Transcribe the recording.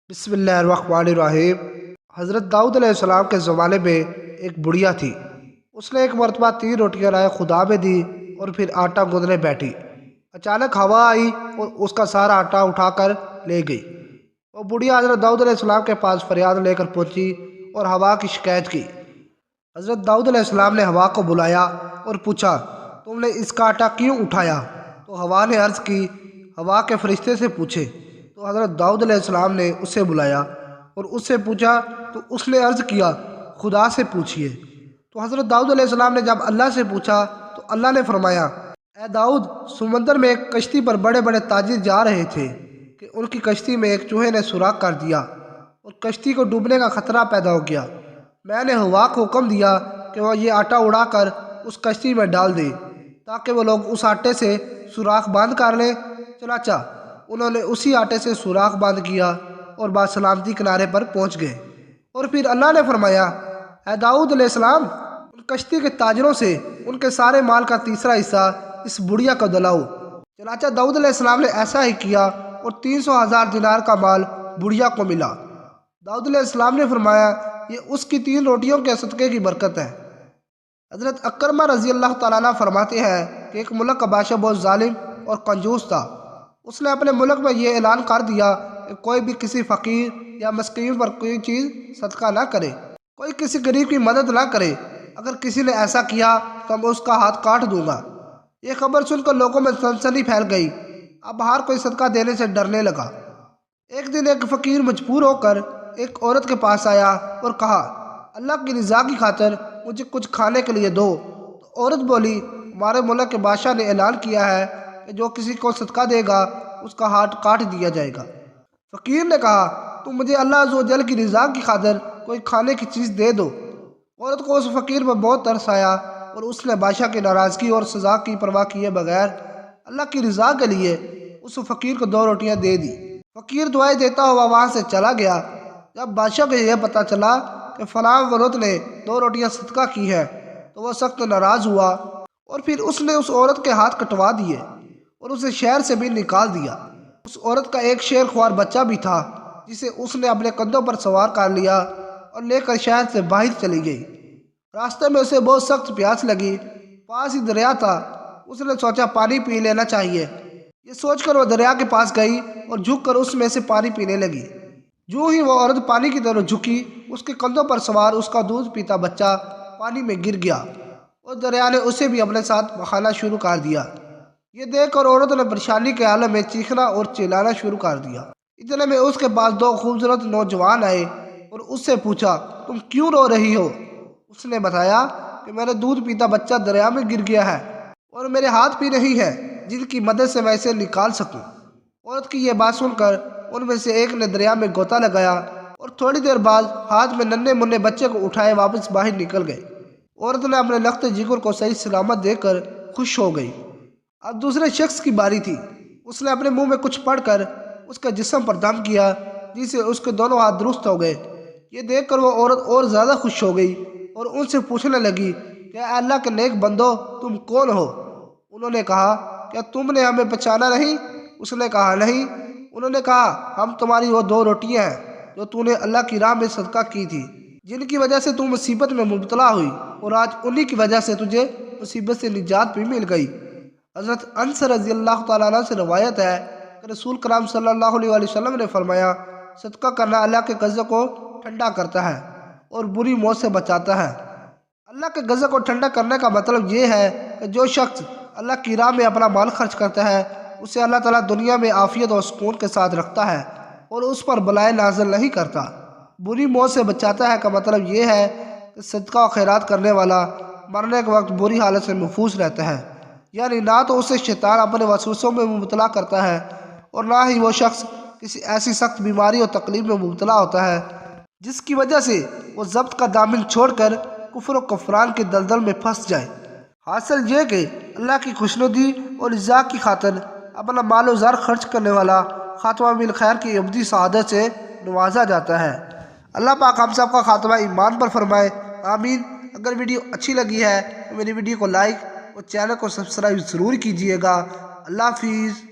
بسم اللہ الرحمن الرحیم۔ حضرت داؤد علیہ السلام کے زمانے میں ایک بڑھیا تھی۔ اس نے ایک مرتبہ 3 روٹیاں لائے خدا میں دی اور پھر آٹا گوندنے بیٹھی۔ اچانک ہوا آئی اور اس کا سارا آٹا اٹھا کر لے گئی۔ وہ بڑھیا حضرت داؤد علیہ السلام کے پاس فریاد لے کر پہنچی اور ہوا کی شکایت کی۔ حضرت داؤد علیہ السلام نے ہوا کو بلایا اور پوچھا، تم نے اس کا آٹا کیوں اٹھایا؟ تو ہوا نے عرض کی، ہوا کے فرشتے سے پوچھے۔ تو حضرت داؤد علیہ السلام نے اسے بلایا اور اس سے پوچھا تو اس نے عرض کیا، خدا سے پوچھئے۔ تو حضرت داؤد علیہ السلام نے جب اللہ سے پوچھا تو اللہ نے فرمایا، اے داؤد، سمندر میں ایک کشتی پر بڑے بڑے تاجر جا رہے تھے کہ ان کی کشتی میں ایک چوہے نے سوراخ کر دیا اور کشتی کو ڈوبنے کا خطرہ پیدا ہو گیا۔ میں نے ہوا کو حکم دیا کہ وہ یہ آٹا اڑا کر اس کشتی میں ڈال دے تاکہ وہ لوگ اس آٹے سے سوراخ بند کر لیں۔ چنانچہ انہوں نے اسی آٹے سے سوراخ بند کیا اور بسلامتی کنارے پر پہنچ گئے۔ اور پھر اللہ نے فرمایا، اے داؤد علیہ السلام، ان کشتی کے تاجروں سے ان کے سارے مال کا تیسرا حصہ اس بڑھیا کو دلاؤ۔ چنانچہ داؤد علیہ السلام نے ایسا ہی کیا اور 300,000 دینار کا مال بڑھیا کو ملا۔ داؤد علیہ السلام نے فرمایا، یہ اس کی 3 روٹیوں کے صدقے کی برکت ہے۔ حضرت اکرمہ رضی اللہ تعالیٰ عنہ فرماتے ہیں کہ ایک ملک کا بادشاہ بہت ظالم اور کنجوس تھا۔ اس نے اپنے ملک میں یہ اعلان کر دیا کہ کوئی بھی کسی فقیر یا مسکین پر کوئی چیز صدقہ نہ کرے، کوئی کسی غریب کی مدد نہ کرے۔ اگر کسی نے ایسا کیا تو میں اس کا ہاتھ کاٹ دوں گا۔ یہ خبر سن کر لوگوں میں سنسنی پھیل گئی۔ اب ہر کوئی صدقہ دینے سے ڈرنے لگا۔ ایک دن ایک فقیر مجبور ہو کر ایک عورت کے پاس آیا اور کہا، اللہ کی رضا کی خاطر مجھے کچھ کھانے کے لیے دو۔ تو عورت بولی، ہمارے ملک کے بادشاہ نے اعلان کیا ہے کہ جو کسی کو صدقہ دے گا اس کا ہاتھ کاٹ دیا جائے گا۔ فقیر نے کہا، تم مجھے اللہ عز و جل کی رضا کی خاطر کوئی کھانے کی چیز دے دو۔ عورت کو اس فقیر پر بہت ترس آیا اور اس نے بادشاہ کی ناراضگی اور سزا کی پرواہ کیے بغیر اللہ کی رضا کے لیے اس فقیر کو 2 روٹیاں دے دی۔ فقیر دعائیں دیتا ہوا وہاں سے چلا گیا۔ جب بادشاہ کو یہ پتہ چلا کہ فلاں عورت نے 2 روٹیاں صدقہ کی ہے تو وہ سخت ناراض ہوا اور پھر اس نے اس عورت کے ہاتھ کٹوا دیے اور اسے شہر سے بھی نکال دیا۔ اس عورت کا ایک شیر خوار بچہ بھی تھا جسے اس نے اپنے کندھوں پر سوار کر لیا اور لے کر شہر سے باہر چلی گئی۔ راستے میں اسے بہت سخت پیاس لگی۔ پاس ہی دریا تھا۔ اس نے سوچا پانی پی لینا چاہیے۔ یہ سوچ کر وہ دریا کے پاس گئی اور جھک کر اس میں سے پانی پینے لگی۔ جو ہی وہ عورت پانی کی طرف جھکی، اس کے کندھوں پر سوار اس کا دودھ پیتا بچہ پانی میں گر گیا اور دریا نے اسے بھی اپنے ساتھ بہانا شروع کر دیا۔ یہ دیکھ کر عورت نے پریشانی کے عالم میں چیخنا اور چلانا شروع کر دیا۔ اتنے میں اس کے پاس 2 خوبصورت نوجوان آئے اور اس سے پوچھا، تم کیوں رو رہی ہو؟ اس نے بتایا کہ میرا دودھ پیتا بچہ دریا میں گر گیا ہے اور میرے ہاتھ بھی نہیں ہے جن کی مدد سے میں اسے نکال سکوں۔ عورت کی یہ بات سن کر ان میں سے ایک نے دریا میں غوطہ لگایا اور تھوڑی دیر بعد ہاتھ میں ننھے منھے بچے کو اٹھائے واپس باہر نکل گئے۔ عورت نے اپنے لخت جگر کو صحیح سلامت دیکھ کر خوش ہو گئی۔ اب دوسرے شخص کی باری تھی۔ اس نے اپنے منہ میں کچھ پڑھ کر اس کے جسم پر دم کیا جس سے اس کے دونوں ہاتھ درست ہو گئے۔ یہ دیکھ کر وہ عورت اور زیادہ خوش ہو گئی اور ان سے پوچھنے لگی کہ اے اللہ کے نیک بندو، تم کون ہو؟ انہوں نے کہا، کیا تم نے ہمیں پہچانا نہیں؟ اس نے کہا، نہیں۔ انہوں نے کہا، ہم تمہاری وہ 2 روٹیاں ہیں جو تو نے اللہ کی راہ میں صدقہ کی تھی، جن کی وجہ سے تم مصیبت میں مبتلا ہوئی اور آج انہی کی وجہ سے تجھے مصیبت سے نجات بھی مل گئی۔ حضرت انس رضی اللہ تعالیٰ عنہ سے روایت ہے کہ رسول کرام صلی اللہ علیہ وسلم نے فرمایا، صدقہ کرنا اللہ کے غضب کو ٹھنڈا کرتا ہے اور بری موت سے بچاتا ہے۔ اللہ کے غضب کو ٹھنڈا کرنے کا مطلب یہ ہے کہ جو شخص اللہ کی راہ میں اپنا مال خرچ کرتا ہے اسے اللہ تعالیٰ دنیا میں عافیت اور سکون کے ساتھ رکھتا ہے اور اس پر بلائیں نازل نہیں کرتا۔ بری موت سے بچاتا ہے کا مطلب یہ ہے کہ صدقہ و خیرات کرنے والا مرنے کے وقت بری حالت سے محفوظ رہتا ہے، یعنی نہ تو اسے شیطان اپنے وسوسوں میں مبتلا کرتا ہے اور نہ ہی وہ شخص کسی ایسی سخت بیماری اور تکلیف میں مبتلا ہوتا ہے جس کی وجہ سے وہ ضبط کا دامن چھوڑ کر کفر و کفران کے دلدل میں پھنس جائے۔ حاصل یہ کہ اللہ کی خوشنودی اور رضا کی خاطر اپنا مال و زر خرچ کرنے والا خاتمہ بالخیر کی ابدی سعادت سے نوازا جاتا ہے۔ اللہ پاک ہم سب کا خاتمہ ایمان پر فرمائے، آمین۔ اگر ویڈیو اچھی لگی ہے تو میری ویڈیو کو لائک اور چینل کو سبسکرائب ضرور کیجیے گا۔ اللہ حافظ۔